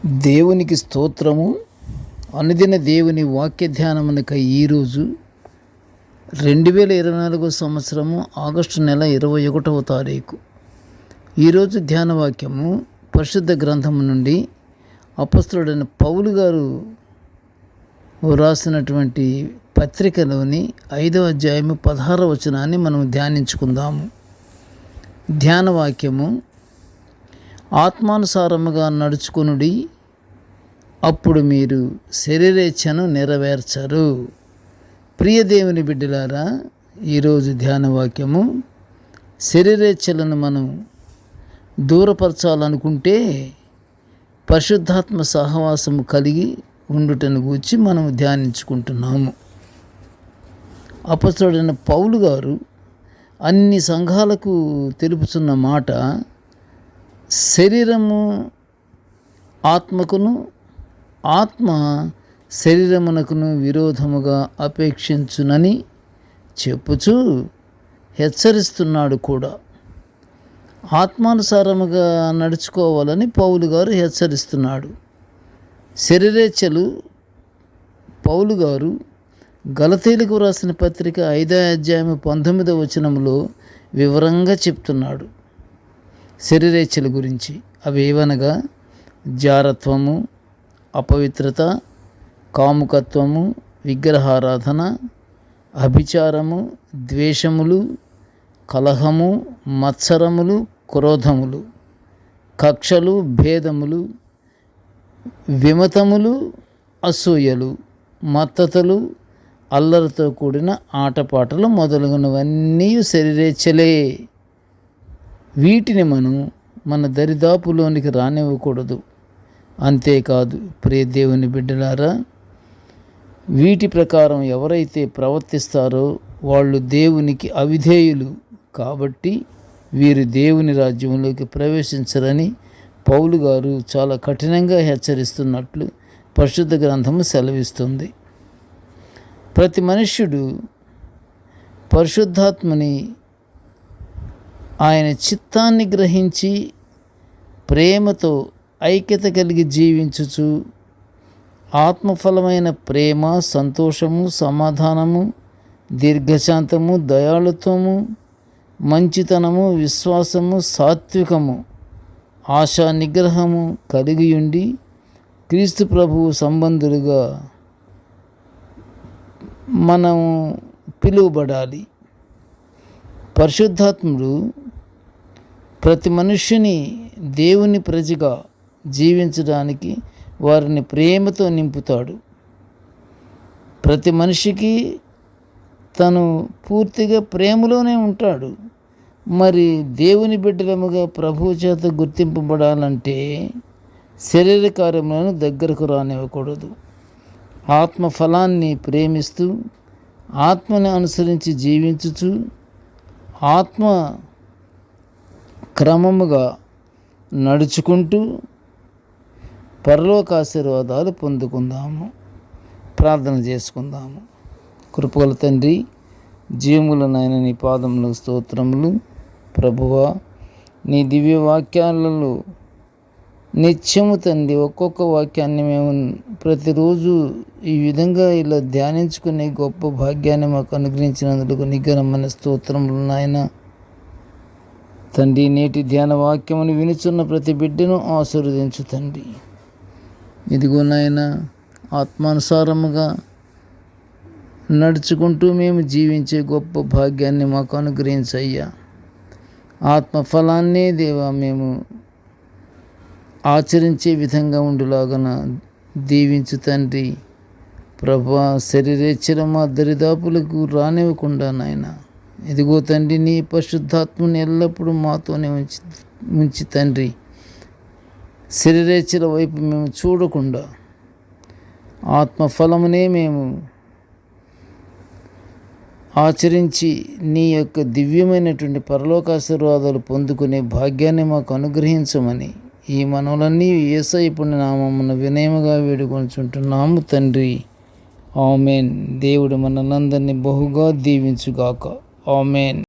దేవునికి స్తోత్రము. అనుదిన దేవుని వాక్య ధ్యానమునకై ఈరోజు 2024 సంవత్సరము ఆగస్టు నెల 21వ తారీఖు. ఈరోజు ధ్యాన వాక్యము పరిశుద్ధ గ్రంథము నుండి అపొస్తలుడైన పౌలు గారు వ్రాసినటువంటి పత్రికలోని 5వ అధ్యాయము 16వ వచనాన్ని మనం ధ్యానించుకుందాము. ధ్యాన వాక్యము: ఆత్మానుసారముగా నడుచుకొనుడి, అప్పుడు మీరు శరీరేచ్ఛను నెరవేర్చరు. ప్రియ దేవుని బిడ్డలారా, ఈరోజు ధ్యాన వాక్యము: శరీరేచ్ఛలను మనం దూరపరచాలనుకుంటే పరిశుద్ధాత్మ సహవాసము కలిగి ఉండుటను గూర్చి మనం ధ్యానించుకుంటున్నాము. అపొస్తలుడైన పౌలు గారు అన్ని సంఘాలకు తెలుపుతున్న మాట: శరీరము ఆత్మకును, ఆత్మ శరీరమునకును విరోధముగా అపేక్షించునని చెప్పుచూ హెచ్చరిస్తున్నాడు కూడా. ఆత్మానుసారముగా నడుచుకోవాలని పౌలు గారు హెచ్చరిస్తున్నాడు. శరీరేచ్ఛలు పౌలు గారు గలతీయులకు వ్రాసిన పత్రిక 5వ అధ్యాయం 19వ వచనంలో వివరంగా చెప్తున్నాడు శరీరేచ్ఛల గురించి. అవి ఏవనగా జారత్వము, అపవిత్రత, కాముకత్వము, విగ్రహారాధన, అభిచారము, ద్వేషములు, కలహము, మత్సరములు, క్రోధములు, కక్షలు, భేదములు, విమతములు, అసూయలు, మత్తతులు, అల్లరితో కూడిన ఆటపాటలు మొదలగునవన్నీ శరీరేచ్ఛలే. వీటిని మనం మన దరిదాపులోనికి రానివ్వకూడదు. అంతేకాదు ప్రియ దేవుని బిడ్డలారా, వీటి ప్రకారం ఎవరైతే ప్రవర్తిస్తారో వాళ్ళు దేవునికి అవిధేయులు కాబట్టి వీరు దేవుని రాజ్యంలోకి ప్రవేశించరని పౌలు గారు చాలా కఠినంగా హెచ్చరిస్తున్నట్లు పరిశుద్ధ గ్రంథము సెలవిస్తుంది. ప్రతి మనుష్యుడు పరిశుద్ధాత్మని, ఆయన చిత్తాన్ని గ్రహించి ప్రేమతో ఐక్యత కలిగి జీవించుచు ఆత్మఫలమైన ప్రేమ, సంతోషము, సమాధానము, దీర్ఘశాంతము, దయాళుత్వము, మంచితనము, విశ్వాసము, సాత్వికము, ఆశా నిగ్రహము కలిగి ఉండి క్రీస్తు ప్రభువు సంబంధులుగా మనం పిలువబడాలి. పరిశుద్ధాత్ముడు ప్రతి మనుష్యుని దేవుని ప్రజగా జీవించడానికి వారిని ప్రేమతో నింపుతాడు. ప్రతి మనిషికి తను పూర్తిగా ప్రేమలోనే ఉంటాడు. మరి దేవుని బిడ్డలముగా ప్రభువు చేత గుర్తింపబడాలంటే శరీర కార్యములను దగ్గరకు రానివ్వకూడదు. ఆత్మ ఫలాన్ని ప్రేమిస్తూ ఆత్మని అనుసరించి జీవించుచు ఆత్మ క్రమముగా నడుచుకుంటూ పరలోక ఆశీర్వాదాలు పొందుకుందాము. ప్రార్థన చేసుకుందాము. కృపగల తండ్రి, జీవములనైన నీ పాదములకు స్తోత్రములు. ప్రభువా, నీ దివ్య వాక్యాలలో నిత్యము తండ్రి ఒక్కొక్క వాక్యాన్ని మేము ప్రతిరోజు ఈ విధంగా ఇలా ధ్యానించుకునే గొప్ప భాగ్యాన్ని మాకు అనుగ్రహించినందుకు నీ ఘనమైన స్తోత్రములు నాయన. తండ్రి, నేటి ధ్యాన వాక్యమును వినుచున్న ప్రతి బిడ్డను ఆశీర్వదించు తండ్రి. ఇదిగో నాయన, ఆత్మానుసారముగా నడుచుకుంటూ మేము జీవించే గొప్ప భాగ్యాన్ని మాకు అనుగ్రహించయ్యా. ఆత్మఫలాన్నే దేవా మేము ఆచరించే విధంగా ఉండులాగన దీవించు తండ్రి. ప్రభువా, శరీరేచ్ఛలు మా దరిదాపులకు రానివ్వకుండా నాయన, ఇదిగో తండ్రి, నీ పరిశుద్ధాత్మని ఎల్లప్పుడూ మాతోనే ఉంచి తండ్రి, శరీరేచ్ఛల వైపు మేము చూడకుండా ఆత్మఫలమునే మేము ఆచరించి నీ యొక్క దివ్యమైనటువంటి పరలోకాశీర్వాదాలు పొందుకునే భాగ్యాన్ని మాకు అనుగ్రహించమని ఈ మనవులన్నీ యేసయ్య పుణ్య నామమున వినయముగా వేడుకొనుచుంటున్నాము తండ్రి. ఆమేన్. దేవుడు మనలందరినీ బహుగా దీవించుగాక. ఆమేన్.